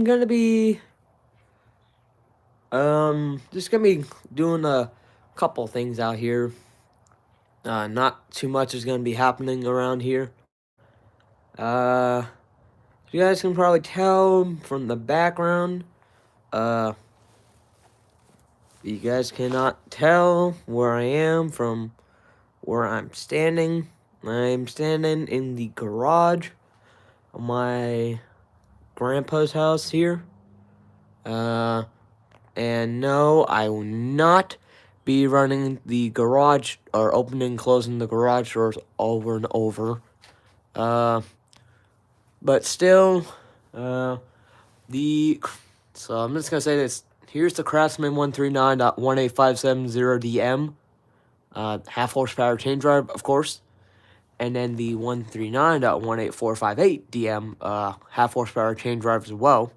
gonna be just gonna be doing a couple things out here. Not too much is gonna be happening around here. You guys can probably tell from the background. You guys cannot tell where I am from where I'm standing. I'm standing in the garage of my grandpa's house here. And no, I will not be running the garage or opening and closing the garage doors over and over. But still, so I'm just gonna say this. Here's the Craftsman 139.18570DM, half horsepower chain drive, of course, and then the 139.18458DM, half horsepower chain drive as well,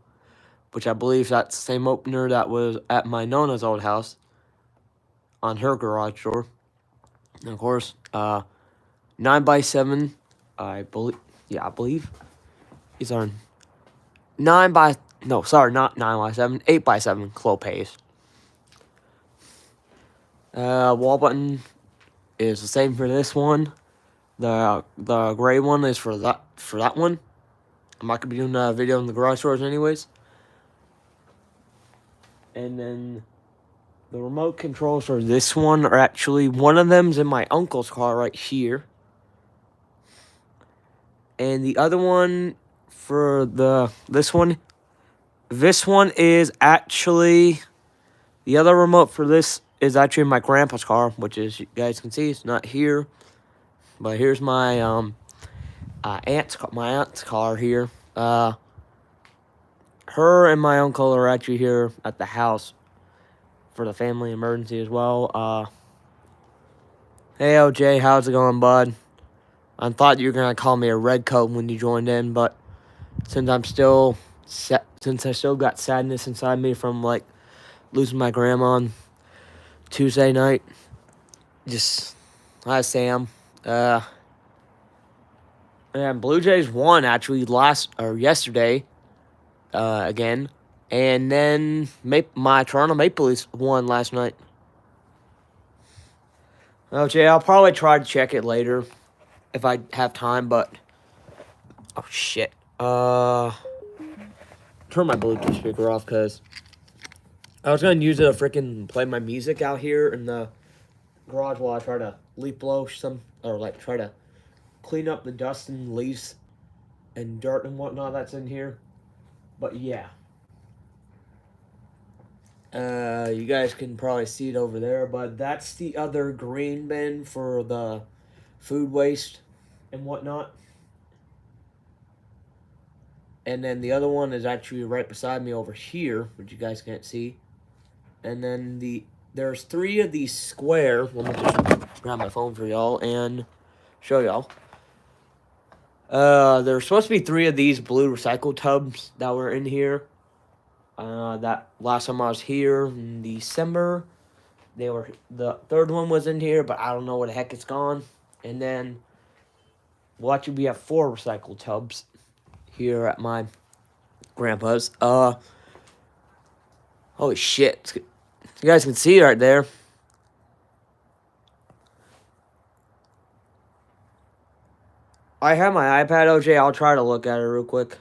which I believe that's the same opener that was at my Nona's old house on her garage door. And of course, 9x7, I believe these are 8x7 Clopes. Wall button is the same for this one. The gray one is for that one. I'm not gonna be doing a video in the garage doors anyways. And then the remote controls for this one are actually, one of them's in my uncle's car right here. And the other one for this one is actually, the other remote for this is actually in my grandpa's car, which is, you guys can see, it's not here. But here's my aunt's car here. Her and my uncle are actually here at the house for the family emergency as well. Hey OJ, how's it going, bud? I thought you were gonna call me a redcoat when you joined in, but since I still got sadness inside me from like losing my grandma on Tuesday night, just hi Sam. And Blue Jays won actually yesterday, again, and then my Toronto Maple Leafs won last night. Okay, I'll probably try to check it later if I have time, but oh shit. Turn my Bluetooth speaker off because I was gonna use it to freaking play my music out here in the garage while I try to leaf blow try to clean up the dust and leaves and dirt and whatnot that's in here. But yeah. You guys can probably see it over there, but that's the other green bin for the food waste and whatnot. And then the other one is actually right beside me over here, which you guys can't see. And then there's 3 of these square. Let me just grab my phone for y'all and show y'all. There's supposed to be 3 of these blue recycle tubs that were in here. That last time I was here in December, the third one was in here, but I don't know where the heck it's gone. And then we have 4 recycle tubs here at my grandpa's. Holy shit. You guys can see right there. I have my iPad, OJ. I'll try to look at it real quick.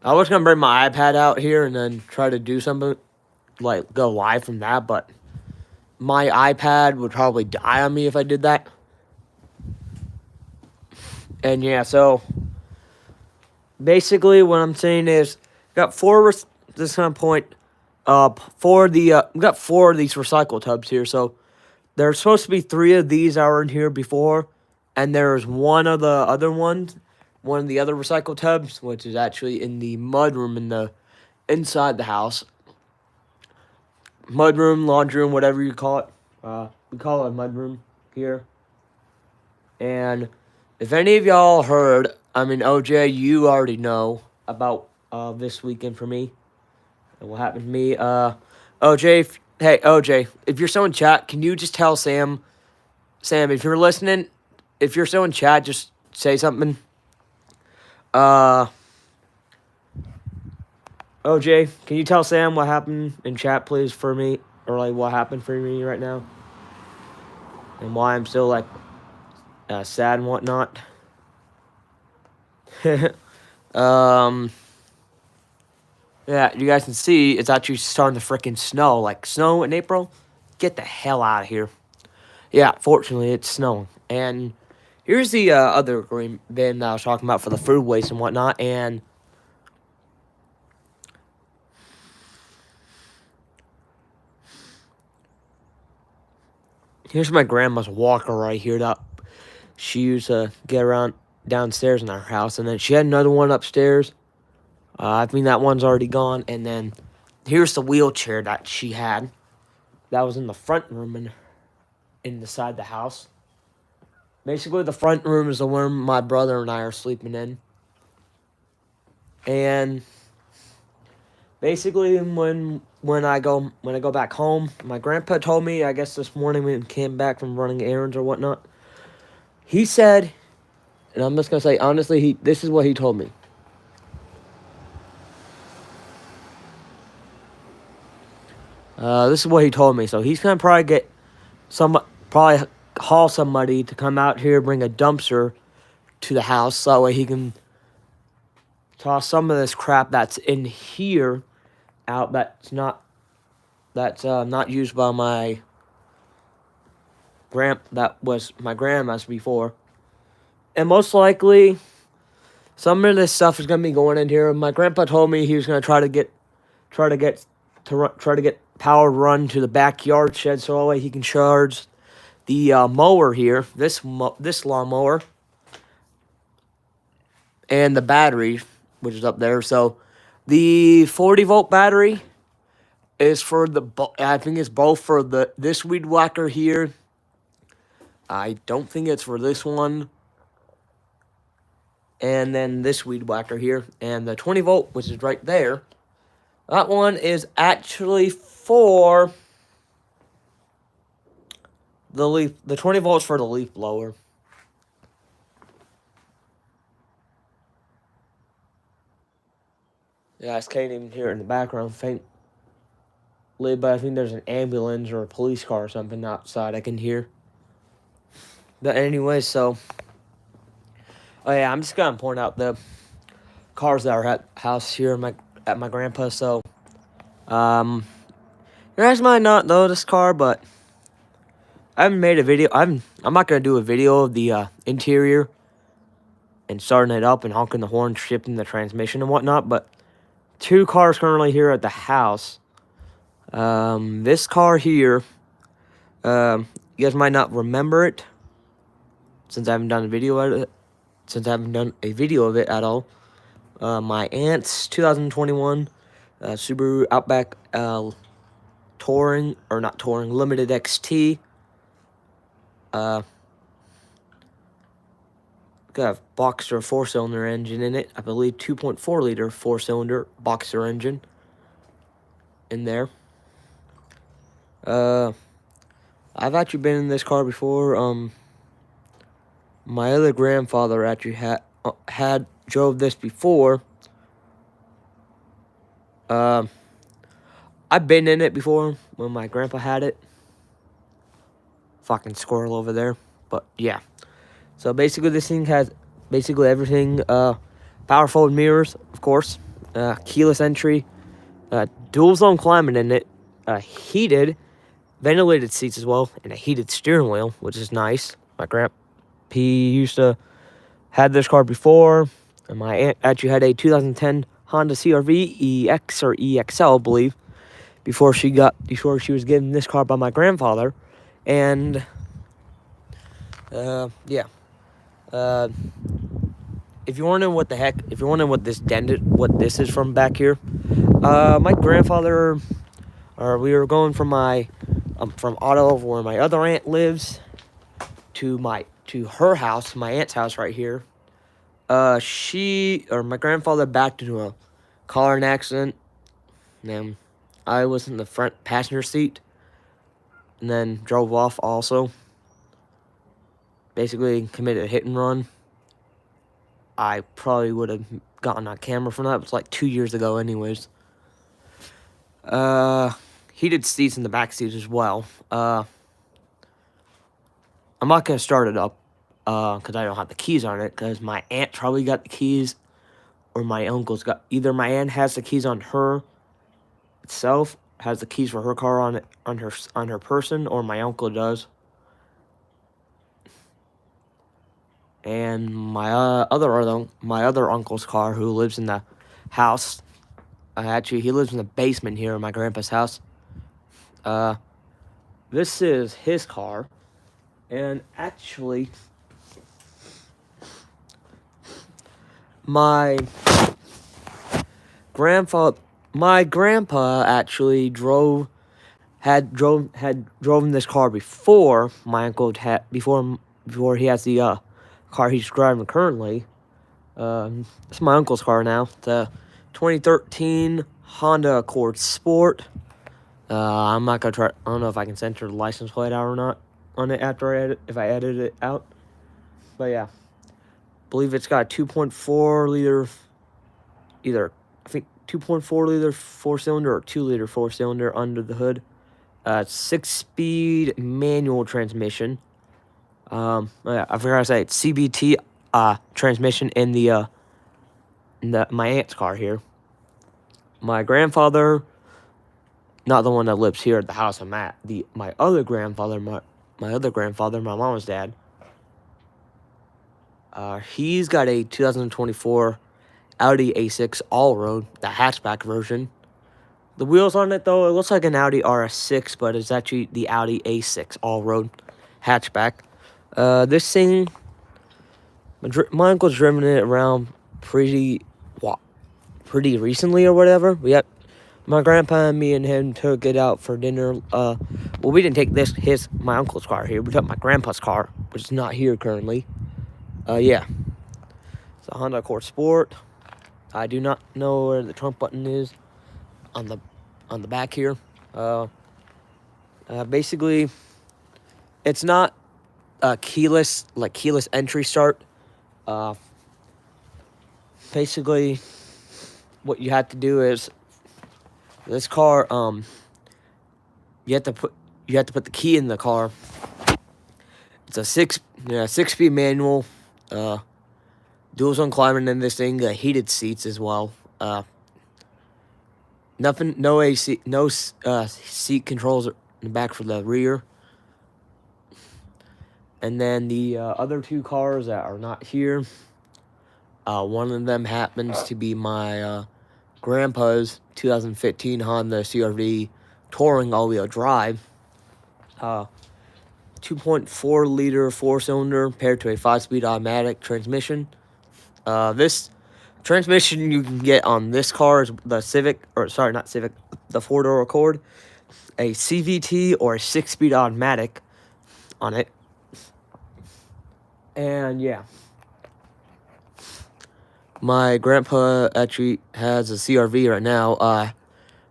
I was going to bring my iPad out here and then try to do something, like go live from that, but my iPad would probably die on me if I did that. And yeah, so basically what I'm saying is, got 4, this kind of point, we got 4 of these recycle tubs here, so there's supposed to be 3 of these that were in here before, and there's one of the other ones, one of the other recycle tubs, which is actually in the mudroom inside the house. Mudroom, laundry room, whatever you call it. We call it a mudroom here. And if any of y'all heard, I mean, OJ, you already know about this weekend for me and what happened to me. OJ, hey, OJ, if you're still in chat, can you just tell Sam, if you're listening, if you're still in chat, just say something. OJ, can you tell Sam what happened in chat, please, for me? Or, like, what happened for me right now? And why I'm still, like, sad and whatnot. Yeah, you guys can see it's actually starting to freaking snow. Like, snow in April? Get the hell out of here. Yeah, fortunately, it's snowing. And here's the other green bin that I was talking about for the food waste and whatnot. And here's my grandma's walker right here that she used to get around downstairs in our house. And then she had another one upstairs. I think that one's already gone. And then here's the wheelchair that she had. That was in the front room and in the side of the house. Basically, the front room is the room my brother and I are sleeping in. And basically, when I go back home, my grandpa told me, I guess this morning when he came back from running errands or whatnot, he said, and I'm just gonna say honestly, this is what he told me. This is what he told me. So he's gonna probably haul somebody to come out here, bring a dumpster to the house, so that way he can toss some of this crap that's in here out. That's not used by my that was my grandma's before, and most likely some of this stuff is gonna be going in here. My grandpa told me he was gonna try to get power run to the backyard shed so that way he can charge the mower here, this lawnmower, and the battery, which is up there. So the 40-volt battery is for I think it's both for this weed whacker here. I don't think it's for this one. And then this weed whacker here. And the 20-volt, which is right there, that one is actually for the leaf. The 20 volts for the leaf blower. Yeah, I can't even hear it in the background faintly, but I think there's an ambulance or a police car or something outside I can hear. But anyway, so, oh yeah, I'm just gonna point out the cars that are at house here at my grandpa's. So, you guys might not know this car, but I haven't made a video. I'm not gonna do a video of the interior and starting it up and honking the horn, shifting the transmission and whatnot. But two cars currently here at the house. This car here, you guys might not remember it since I haven't done a video of it. Since I haven't done a video of it at all. My aunt's 2021 Subaru Outback Touring, or not Touring, Limited XT. Got a Boxer 4-cylinder engine in it. I believe 2.4 liter 4-cylinder Boxer engine in there. I've actually been in this car before. My other grandfather actually had drove this before. I've been in it before when my grandpa had it. Fucking squirrel over there. But yeah. So basically this thing has basically everything. Power fold mirrors, of course. Keyless entry. Dual zone climate in it. Heated, ventilated seats as well. And a heated steering wheel, which is nice. My grandpa used to had this car before. And my aunt actually had a 2010 Honda CR-V EX or EXL, I believe, before she was given this car by my grandfather. And yeah. If you're wondering what this is from back here, my grandfather, we were going from from Otto, where my other aunt lives, to her house, my aunt's house right here. My grandfather backed into a car in an accident, and then I was in the front passenger seat, and then drove off also. Basically committed a hit and run. I probably would have gotten a camera from that. It was like 2 years ago anyways. Heated seats in the back seats as well. I'm not gonna start it up, because I don't have the keys on it, because my aunt probably got the keys, or my uncle's got, either my aunt has the keys on her itself, has the keys for her car on it, on her person, or my uncle does. And my other uncle's car, who lives in the house, actually he lives in the basement here in my grandpa's house. This is his car, and actually, my grandpa actually drove in this car before my uncle had before he has the car he's driving currently. It's my uncle's car now. The 2013 Honda Accord Sport. I'm not gonna try. I don't know if I can censor the license plate out or not on it after if I edit it out. But yeah, believe it's got a 2.4 liter, either I think 2.4 liter 4-cylinder or 2 liter 4-cylinder under the hood. 6-speed manual transmission. Yeah, I forgot to say it's CVT transmission in my aunt's car here. My grandfather, not the one that lives here at the house I'm at. My other grandfather, my mama's dad. He's got a 2024 Audi A6 all-road, the hatchback version. The wheels on it, though, it looks like an Audi RS6, but it's actually the Audi A6 all-road hatchback. This thing, my uncle's driven it around pretty recently or whatever. My grandpa and me and him took it out for dinner. Well, we didn't take my uncle's car here. We took my grandpa's car, which is not here currently. Yeah. It's a Honda Accord Sport. I do not know where the trunk button is on the back here. Basically, it's not a keyless entry start. Basically, what you have to do is this car. You have to put the key in the car. It's a 6-speed manual. Dual zone climate in this thing. Heated seats as well. No AC, no seat controls in the back for the rear. And then the other two cars that are not here. One of them happens to be my grandpa's 2015 Honda CR-V Touring all-wheel drive. 2.4 liter 4-cylinder paired to a 5-speed automatic transmission. This transmission you can get on this car is the the 4-door Accord, a CVT or a 6-speed automatic on it. And yeah, my grandpa actually has a CR-V right now.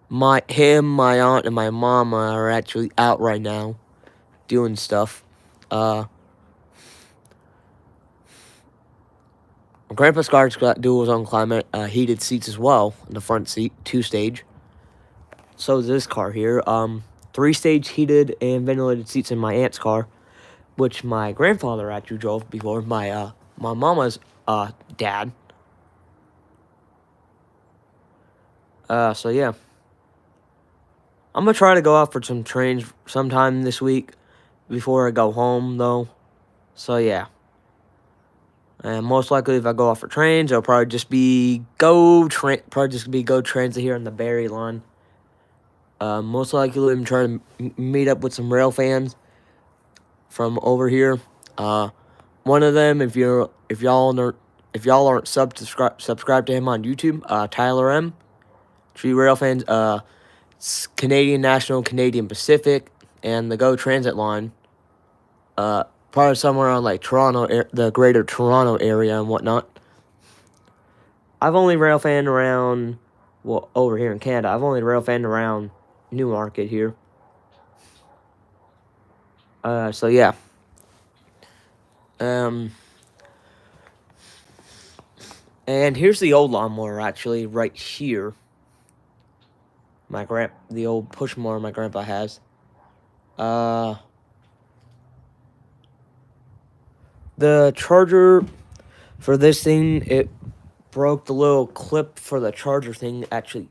My aunt, and my mama are actually out right now doing stuff. My grandpa's car's got dual zone climate, heated seats as well in the front seat, 2-stage. So is this car here. 3-stage heated and ventilated seats in my aunt's car, which my grandfather actually drove before. My mama's dad. So yeah. I'm gonna try to go out for some trains sometime this week before I go home, though. So yeah. And most likely, if I go out for trains, it'll probably just be go transit here on the Barry line. Most likely, I'm trying to meet up with some rail fans from over here. One of them, if y'all aren't subscribed to him on YouTube, Tyler M. Tree Rail fans, Canadian National, Canadian Pacific, and the Go Transit line. Probably somewhere around like Toronto, the greater Toronto area and whatnot. I've only rail fanned around, well, over here in Canada, I've only rail fanned around Newmarket here. So yeah. And here's the old lawnmower, actually, right here. The old push mower my grandpa has. The charger for this thing, it broke. The little clip for the charger thing actually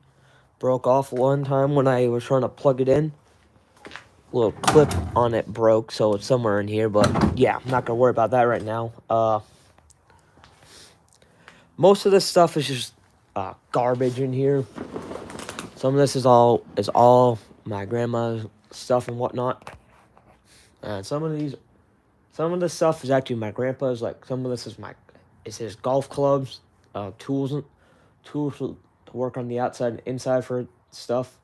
broke off one time when I was trying to plug it in. Little clip on it broke, so it's somewhere in here, but yeah, I'm not gonna worry about that right now. Most of this stuff is just garbage in here. Some of this is all my grandma's stuff and whatnot. And some of this stuff is actually my grandpa's. Like some of this is his golf clubs, tools to work on the outside and inside for stuff.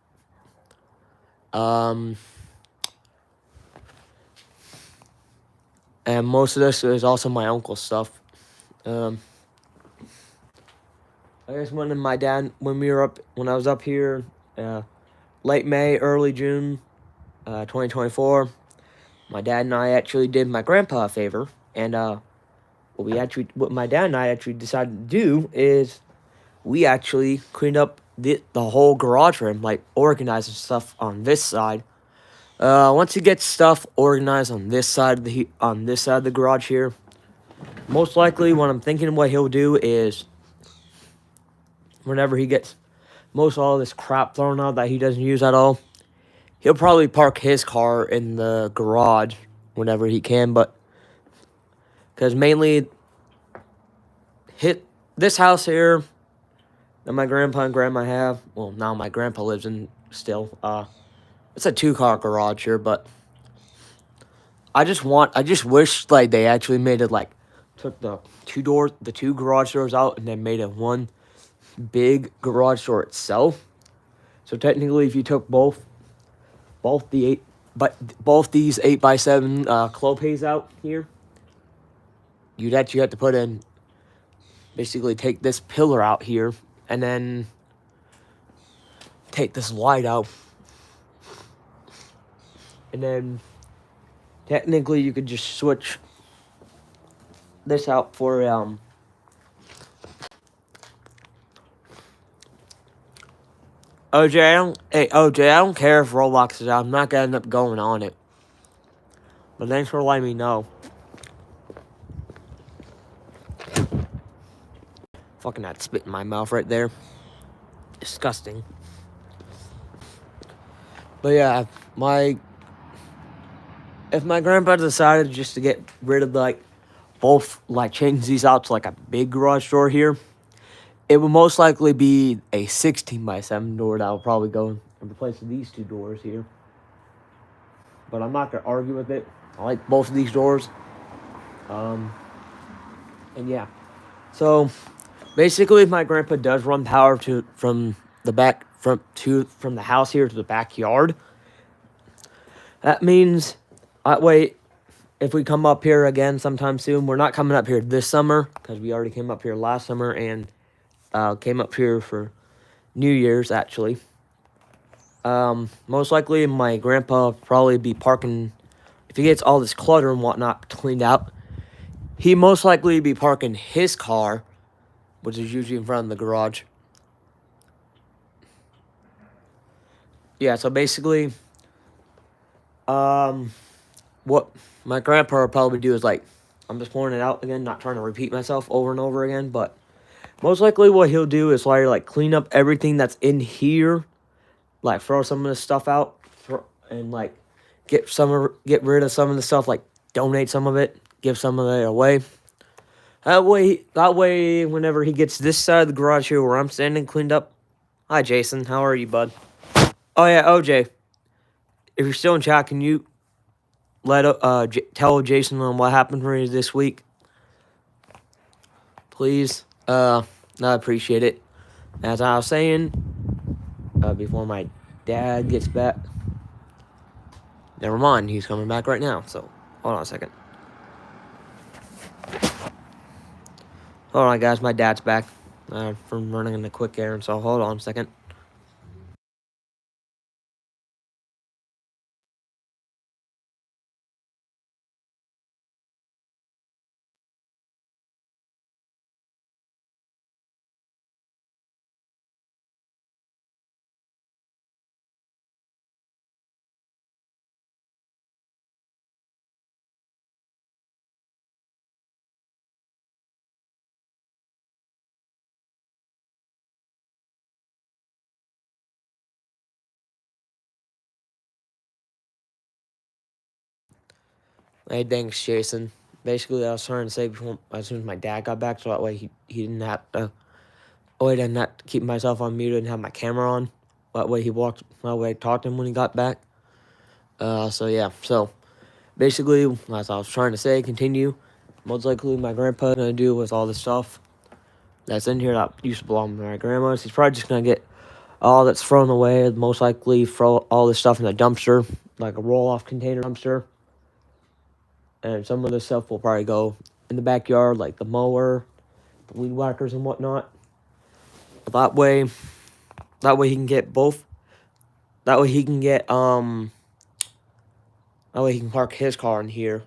And most of this is also my uncle's stuff. I guess when I was up here, late May, early June, 2024, my dad and I actually did my grandpa a favor, and what my dad and I actually decided to do is we actually cleaned up the whole garage for him, like organizing stuff on this side. Once he gets stuff organized on this side of the garage here, most likely what I'm thinking what he'll do is whenever he gets most all this crap thrown out that he doesn't use at all, he'll probably park his car in the garage whenever he can, but because mainly hit this house here that my grandpa and grandma have. Well, now my grandpa lives in still. It's a 2-car garage here, but I just wish like they actually made it like took the two garage doors out and then made it one big garage door itself. So technically, if you took both the eight, but both these 8x7 Clopays out here, you'd actually have to put in basically take this pillar out here and then take this light out, and then technically you could just switch this out for OJ, I don't care if Roblox is out. I'm not gonna end up going on it. But thanks for letting me know. Fucking that spit in my mouth right there. Disgusting. But yeah, if my grandpa decided just to get rid of change these out to like a big garage door here, it would most likely be a 16x7 door that will probably go in replace these two doors here. But I'm not gonna argue with it. I like both of these doors. And yeah. So basically if my grandpa does run power from the house here to the backyard, that means if we come up here again sometime soon, we're not coming up here this summer because we already came up here last summer and came up here for New Year's actually. Most likely my grandpa will probably be parking, if he gets all this clutter and whatnot cleaned out, he most likely be parking his car, which is usually in front of the garage. Yeah, so basically, what my grandpa will probably do is I'm just pouring it out again, not trying to repeat myself over and over again, but most likely what he'll do is clean up everything that's in here, throw some of the stuff out, and get rid of some of the stuff, donate some of it, give some of it away. That way, whenever he gets this side of the garage here where I'm standing cleaned up. Hi, Jason. How are you, bud? Oh yeah, OJ. If you're still in chat, can you tell Jason on what happened for you this week, please? I appreciate it. As I was saying, before my dad gets back. Never mind, he's coming back right now. So hold on a second. Hold on, guys. My dad's back from running in a quick errand. So hold on a second. Hey, thanks, Jason. Basically, I was trying to say before, as soon as my dad got back, so that way he didn't have to. Oh, I didn't have to keep myself on mute and have my camera on. That way that way I talked to him when he got back. So yeah. So basically, as I was trying to say, continue. Most likely, my grandpa's gonna do with all the stuff that's in here that used to belong to my grandma's. He's probably just gonna get all that's thrown away. Most likely, throw all this stuff in the dumpster, like a roll-off container dumpster. And some of this stuff will probably go in the backyard, like the mower, the weed whackers, and whatnot. That way he can get both. That way he can get That way he can park his car in here.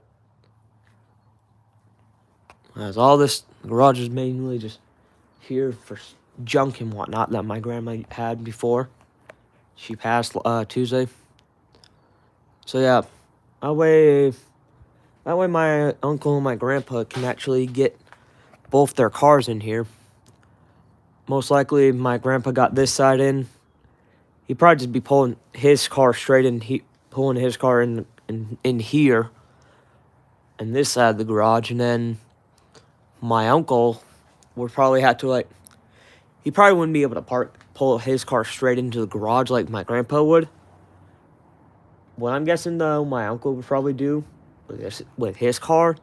As all this garage is mainly just here for junk and whatnot that my grandma had before she passed Tuesday. So yeah, that way my uncle and my grandpa can actually get both their cars in here. Most likely, my grandpa got this side in. He'd probably just be pulling his car straight in, pulling his car in here, and this side of the garage, and then my uncle would probably have to he probably wouldn't be able to pull his car straight into the garage like my grandpa would. What I'm guessing though, my uncle would probably do with his car.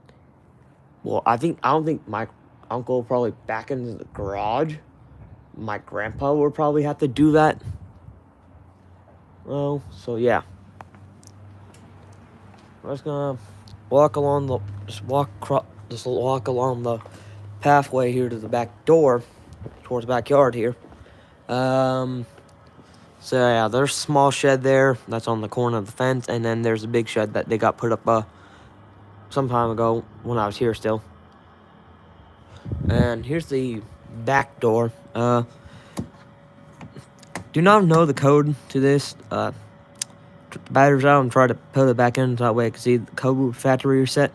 Well, I don't think my uncle would probably back into the garage. My grandpa would probably have to do that. Well, so yeah. I'm just gonna walk along the pathway here to the back door, towards the backyard here. So yeah, there's a small shed there that's on the corner of the fence, and then there's a big shed that they got put up some time ago when I was here still. And here's the back door. Do not know the code to this. Took the batteries out and tried to put it back in so that way I could see the code factory reset.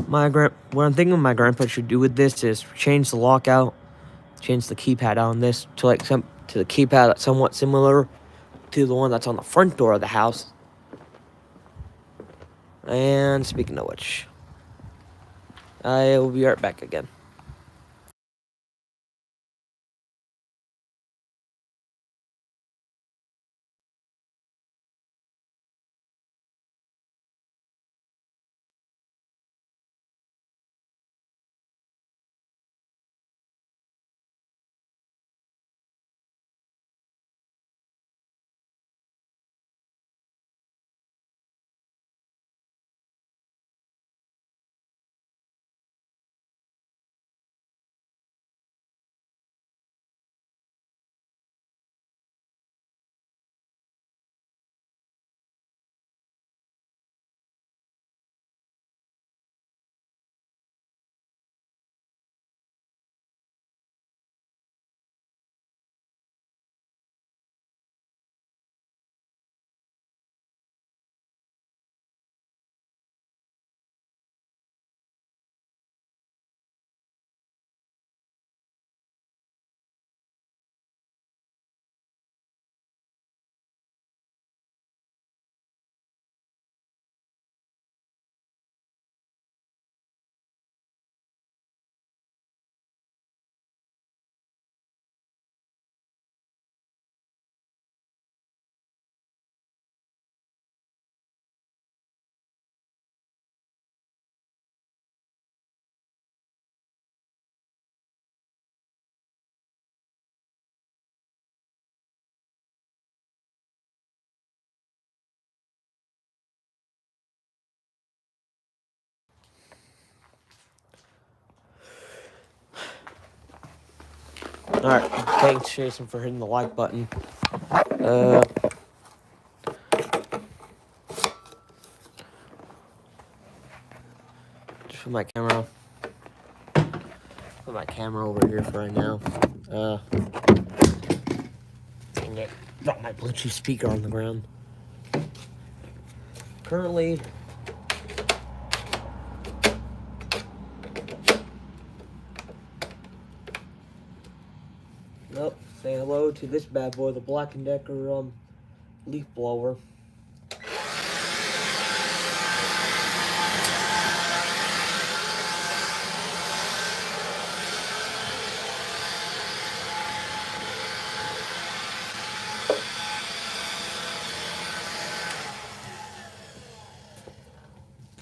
What I'm thinking my grandpa should do with this is change the lockout, change the keypad on this to the keypad that's somewhat similar to the one that's on the front door of the house. And speaking of which, I will be right back again. Alright, thanks Jason for hitting the like button. Just put my camera over here for right now. Dang it, dropped my Bluetooth speaker on the ground. Currently, say hello to this bad boy, the Black & Decker leaf blower.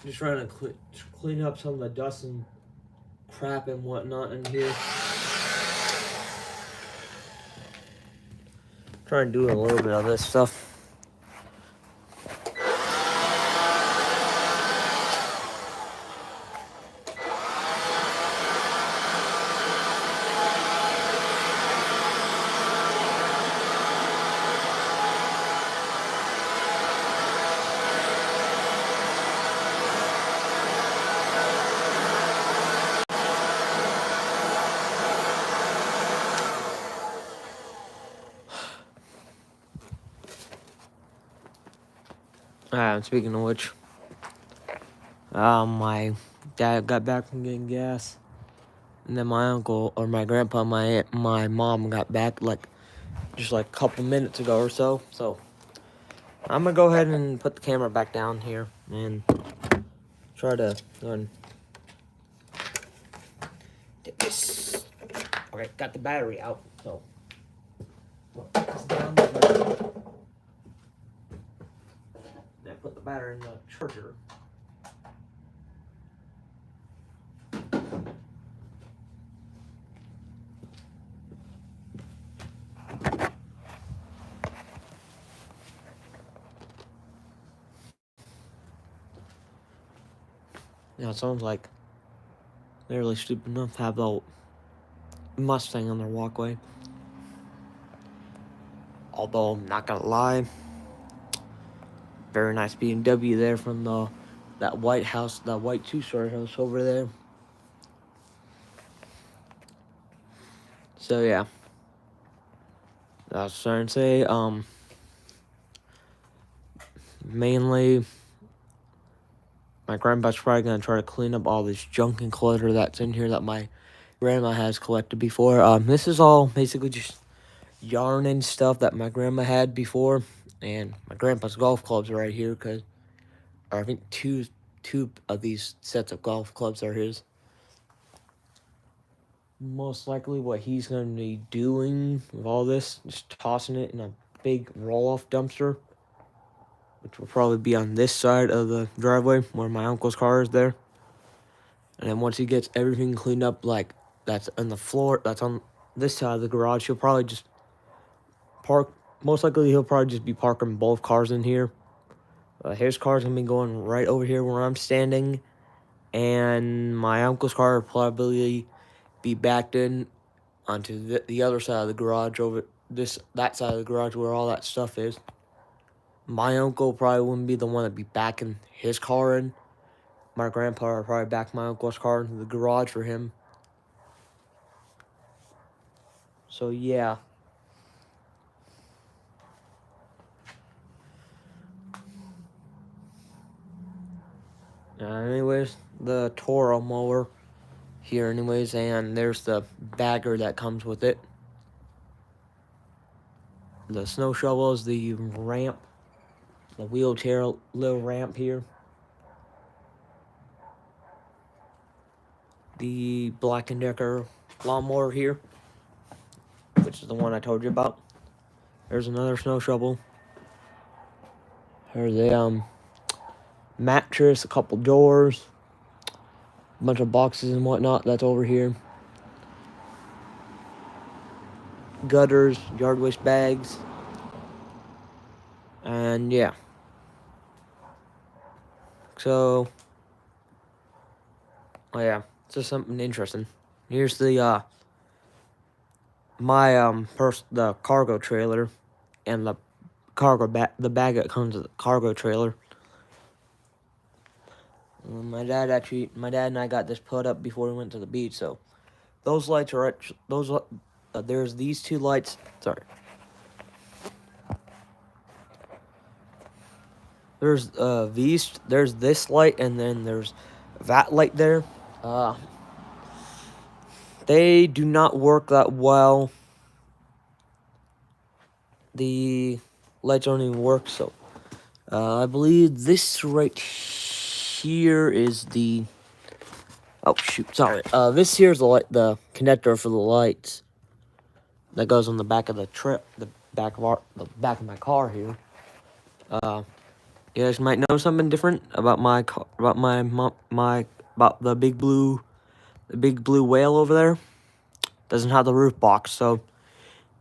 Just trying to clean up some of the dust and crap and whatnot in here. Trying to do a little bit of this stuff. Speaking of which, my dad got back from getting gas, and then my uncle or my grandpa, and my mom got back just like a couple minutes ago or so. So I'm gonna go ahead and put the camera back down here and try to go and get this. Okay, got the battery out. So put this down. Then put the battery in the charger. Yeah, it sounds like they're really stupid enough to have the Mustang on their walkway. Although, I'm not gonna lie, very nice BMW there from that white house, that white two-story house over there. So yeah, I was trying to say, mainly, my grandpa's probably gonna try to clean up all this junk and clutter that's in here that my grandma has collected before. This is all basically just yarn and stuff that my grandma had before, and my grandpa's golf clubs are right here, I think two of these sets of golf clubs are his. Most likely what he's going to be doing with all this, just tossing it in a big roll-off dumpster, which will probably be on this side of the driveway where my uncle's car is there. And then once he gets everything cleaned up, like that's on the floor, that's on this side of the garage, he'll probably just most likely he'll probably just be parking both cars in here. His car's going to be going right over here where I'm standing, and my uncle's car will probably be backed in onto the other side of the garage, over that side of the garage where all that stuff is. My uncle probably wouldn't be the one to be backing his car in. My grandpa would probably back my uncle's car into the garage for him. So yeah. Anyways, the Toro mower here anyways, and there's the bagger that comes with it. The snow shovel is the ramp, the wheelchair little ramp here. The Black & Decker lawnmower here, which is the one I told you about. There's another snow shovel. There's a mattress, a couple doors, a bunch of boxes and whatnot that's over here. Gutters, yard waste bags, and yeah. So, oh yeah, it's just something interesting. Here's the the cargo trailer, and the the bag that comes with the cargo trailer. My dad and I got this put up before we went to the beach, so those lights are there's these two lights. Sorry. There's there's this light, and then there's that light there. They do not work that well. The lights don't even work, so I believe this right here is the this here's the connector for the lights that goes on the back of the back of my car here. You guys might know something different about about the big blue whale over there. Doesn't have the roof box, so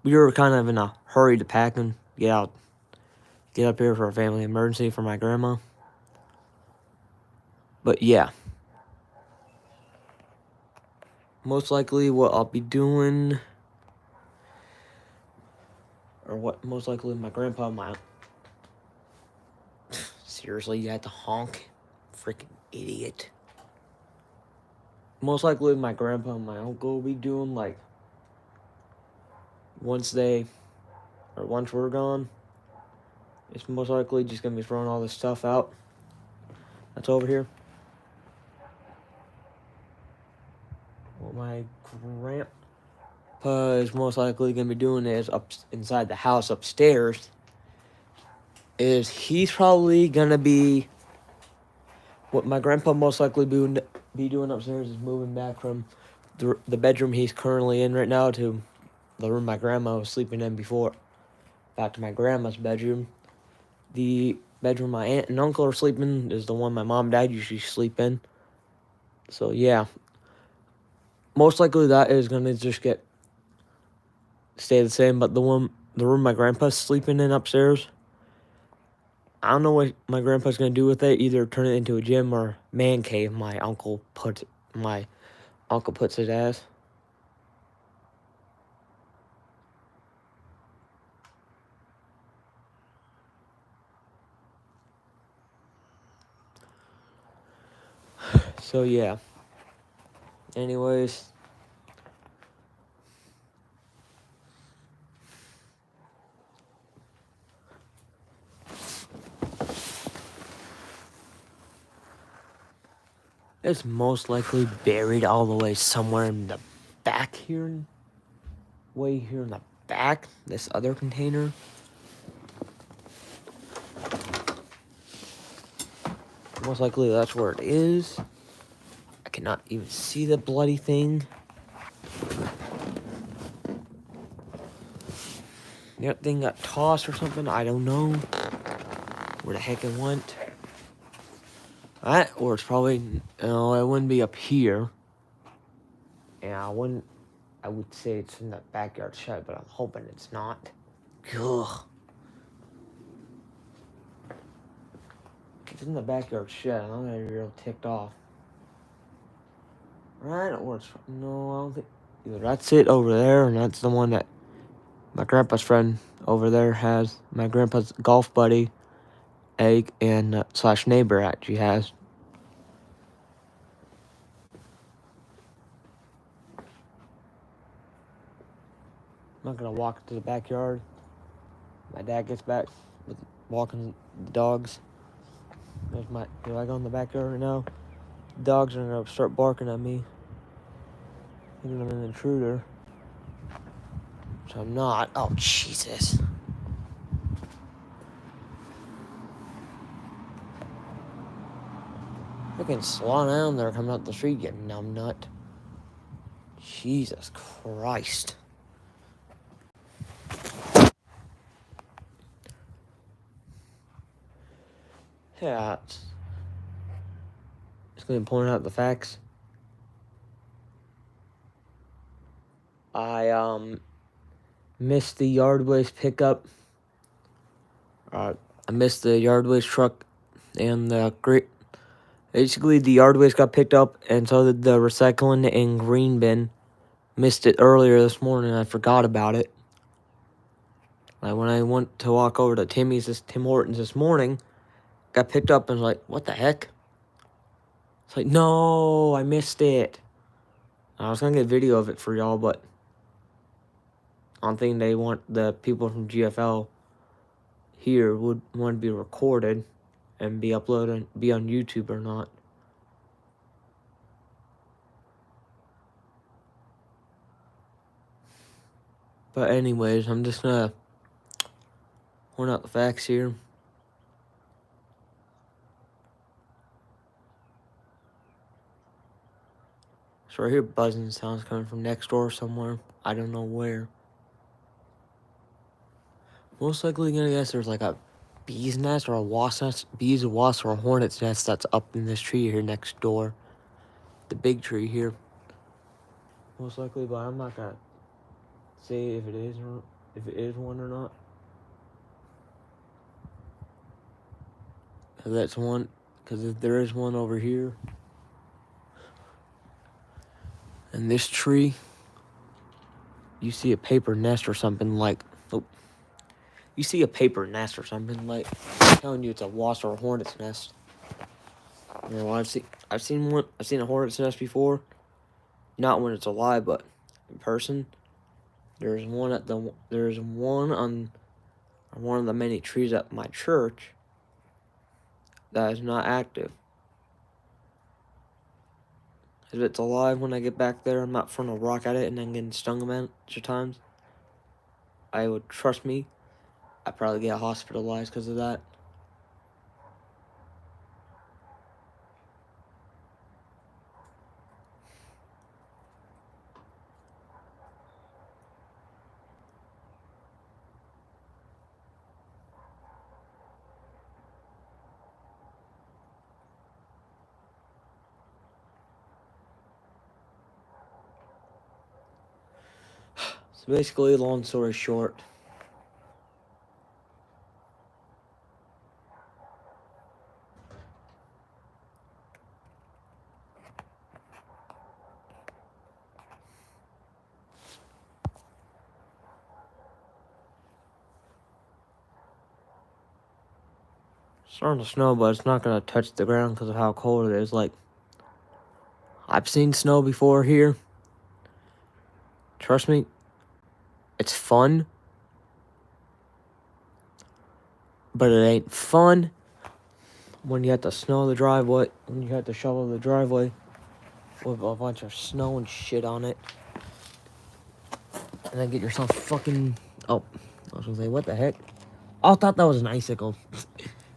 we were kind of in a hurry to pack and get out. Get up here for a family emergency for my grandma. But yeah. Most likely what I'll be doing, or what most likely my grandpa and my... Seriously, you had to honk? Freaking idiot. Most likely my grandpa and my uncle will be doing, like, once we're gone, it's most likely just gonna be throwing all this stuff out that's over here. What my grandpa is most likely gonna be doing is up inside the house upstairs. Is he's probably gonna be... What my grandpa most likely be doing upstairs is moving back from the bedroom he's currently in right now to the room my grandma was sleeping in before. Back to my grandma's bedroom. The bedroom my aunt and uncle are sleeping is the one my mom and dad usually sleep in. So yeah, most likely that is gonna just stay the same. But the room my grandpa's sleeping in upstairs, I don't know what my grandpa's gonna do with it. Either turn it into a gym or man cave. My uncle puts it as. So yeah. Anyways. It's most likely buried all the way somewhere in the back here. Way here in the back. This other container. Most likely that's where it is. I cannot even see the bloody thing. That thing got tossed or something. I don't know where the heck it went. Or it's probably... No, it wouldn't be up here. And I would say it's in the backyard shed, but I'm hoping it's not. Ugh. If it's in the backyard shed, I'm gonna be real ticked off. Right? Or it's... No, I don't think... Either that's it over there, and that's the one that my grandpa's friend over there has. My grandpa's golf buddy, egg, and slash neighbor actually has. I'm not gonna walk to the backyard. My dad gets back with walking the dogs. If I go in the backyard right now, the dogs are gonna start barking at me, thinking I'm an intruder. Which I'm not. Oh, Jesus. Freaking slow down there coming out the street, you numb nut. Jesus Christ. Yeah, it's going to point out the facts. I missed the yard waste pickup. I missed the yard waste truck and the basically the yard waste got picked up, and so did the recycling and green bin. Missed it earlier this morning. I forgot about it. Like when I went to walk over to Tim Hortons this morning, got picked up and was like, what the heck? It's like, no, I missed it. I was gonna get a video of it for y'all, but I don't think they want the people from GFL here would want to be recorded and be uploaded, be on YouTube or not. But anyways, I'm just gonna point out the facts here. So I hear buzzing sounds coming from next door somewhere. I don't know where. Most likely gonna guess there's like a bee's nest or a wasp nest, bees, a wasp, or a hornet's nest that's up in this tree here next door. The big tree here. Most likely, but I'm not gonna say if it is or if it is one or not. Cause that's one. Cause if there is one over here, and this tree, you see a paper nest or something like. Oh, you see a paper nest or something like. I'm telling you, it's a wasp or a hornet's nest. You know, I've seen one. I've seen a hornet's nest before. Not when it's alive, but in person. There's one on one of the many trees at my church that is not active. If it's alive when I get back there, I'm not throwing a rock at it and then getting stung a bunch of times. I would, trust me, I'd probably get hospitalized because of that. So basically, long story short, it's starting to snow, but it's not going to touch the ground because of how cold it is. Like, I've seen snow before here. Trust me, it's fun. But it ain't fun when you have to snow the driveway, when you have to shovel the driveway with a bunch of snow and shit on it. And then get yourself fucking... Oh, I was gonna say, what the heck? I thought that was an icicle.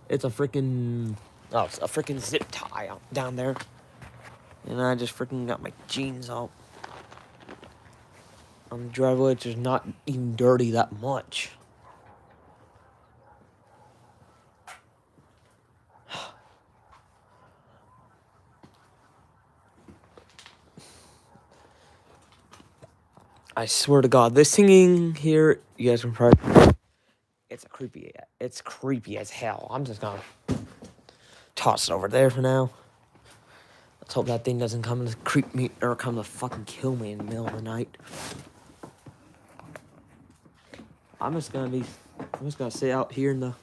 It's a freaking... Oh, it's a freaking zip tie out down there. And I just freaking got my jeans out on the driveway, which is not even dirty that much. I swear to God, this singing here, you guys can probably... It's creepy as hell. I'm just gonna toss it over there for now. Let's hope that thing doesn't come to creep me or come to fucking kill me in the middle of the night. I'm just gonna sit out here in the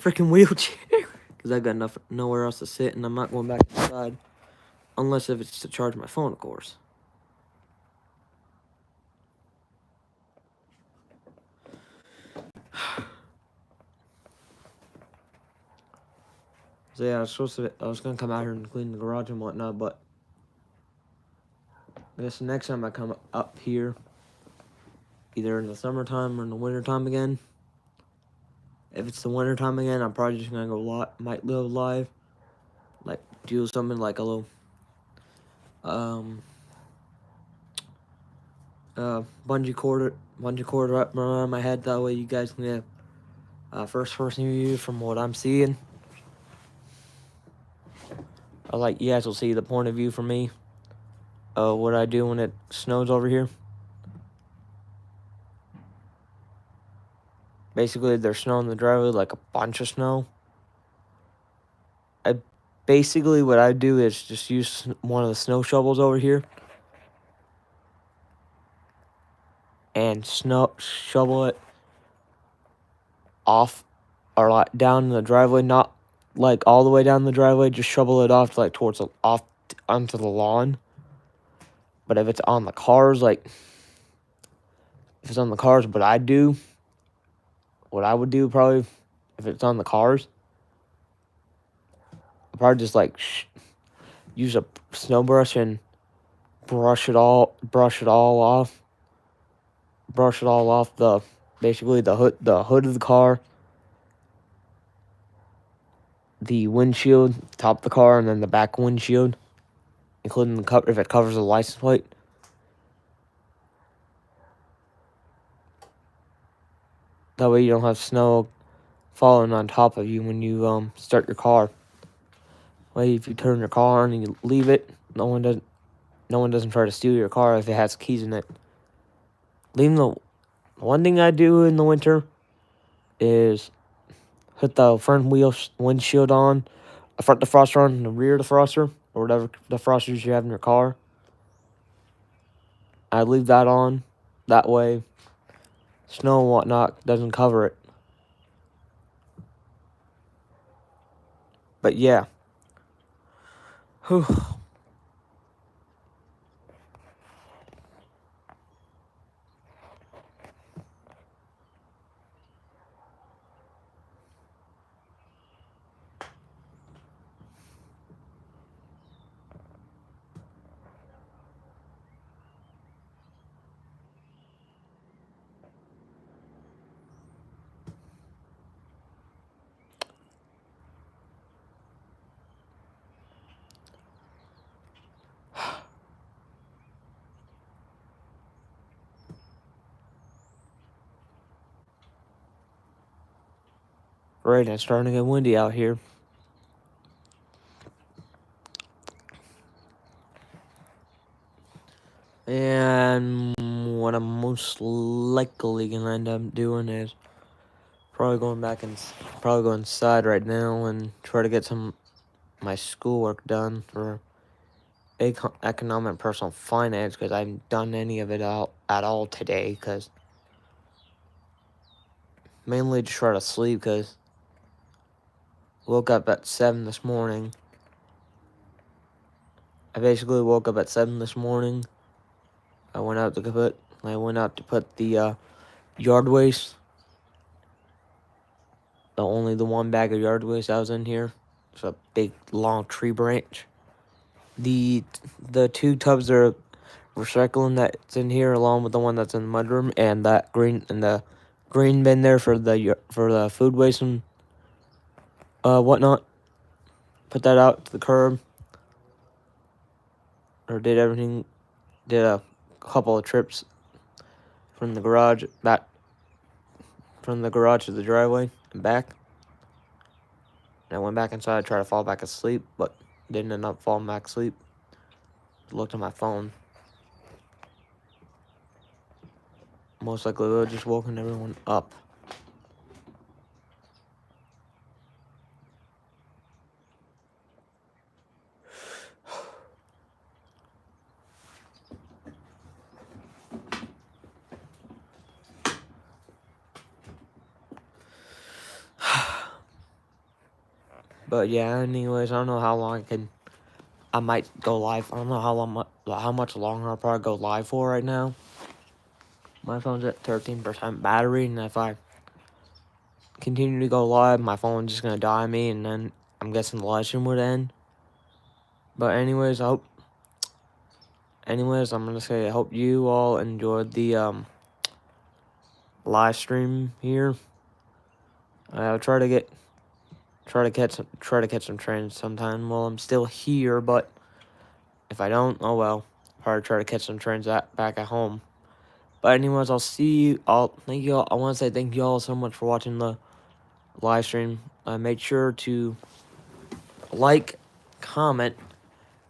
freaking wheelchair because I got nowhere else to sit, and I'm not going back inside unless if it's to charge my phone, of course. So yeah, I was gonna come out here and clean the garage and whatnot, but I guess the next time I come up here, either in the summertime or in the wintertime again. If it's the wintertime again, I'm probably just gonna go might go live, like do something like a little bungee cord wrapped around my head. That way you guys can get first person view from what I'm seeing. Like you guys will see the point of view from me. What I do when it snows over here. Basically, there's snow in the driveway, like a bunch of snow. Basically, what I do is just use one of the snow shovels over here and shovel it off or like down in the driveway, not like all the way down the driveway. Just shovel it off like off onto the lawn. But if it's on the cars, like if it's on the cars, what I would do probably if it's on the cars, I'd probably just like use a snow brush and brush it all off basically the hood of the car, the windshield, top of the car, and then the back windshield, including the cover if it covers the license plate. That way you don't have snow falling on top of you when you start your car. Like if you turn your car on and you leave it, no one doesn't try to steal your car if it has keys in it. One thing I do in the winter is put the front windshield on, the front defroster on, and the rear defroster, or whatever defrosters you have in your car. I leave that on. That way, snow and whatnot doesn't cover it. But yeah. Whew. Right, it's starting to get windy out here. And what I'm most likely gonna end up doing is probably go inside right now and try to get some my schoolwork done for economic and personal finance, because I haven't done any of it at all today, because mainly just try to sleep, because woke up at 7 this morning. I basically woke up at 7 this morning. I went out to put the yard waste. Only the one bag of yard waste that was in here. It's a big long tree branch. The 2 tubs are recycling that's in here, along with the one that's in the mudroom, and the green bin there for the food waste and whatnot. Put that out to the curb. Or did everything. Did a couple of trips from the garage to the driveway and back. And I went back inside to try to fall back asleep, but didn't end up falling back asleep. Looked at my phone. Most likely would have just woken everyone up. But yeah, anyways, I don't know how long I might go live. I don't know how much longer I'll probably go live for right now. My phone's at 13% battery, and if I continue to go live, my phone's just gonna die on me, and then I'm guessing the live stream would end. But anyways, I'm gonna say I hope you all enjoyed the live stream here. I'll try to catch some trains sometime while I'm still here, but if I don't, oh well. Probably try to catch some trains back at home. But anyways, I'll see you all. Thank you all. I want to say thank you all so much for watching the live stream. Make sure to like, comment,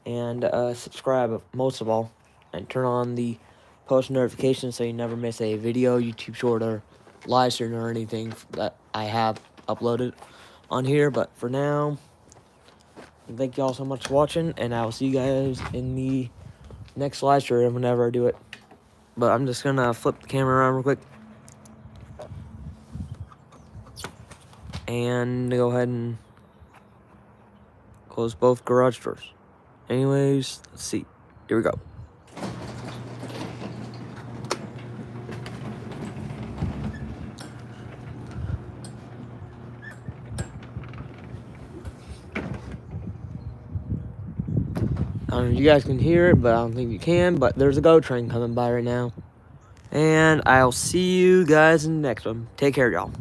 and subscribe, most of all, and turn on the post notifications so you never miss a video, YouTube short, or live stream or anything that I have uploaded on here. But for now, thank you all so much for watching, and I will see you guys in the next live stream whenever I do it. But I'm just gonna flip the camera around real quick and go ahead and close both garage doors. Anyways, let's see. Here we go. I don't know if you guys can hear it, but I don't think you can. But there's a GO train coming by right now. And I'll see you guys in the next one. Take care, y'all.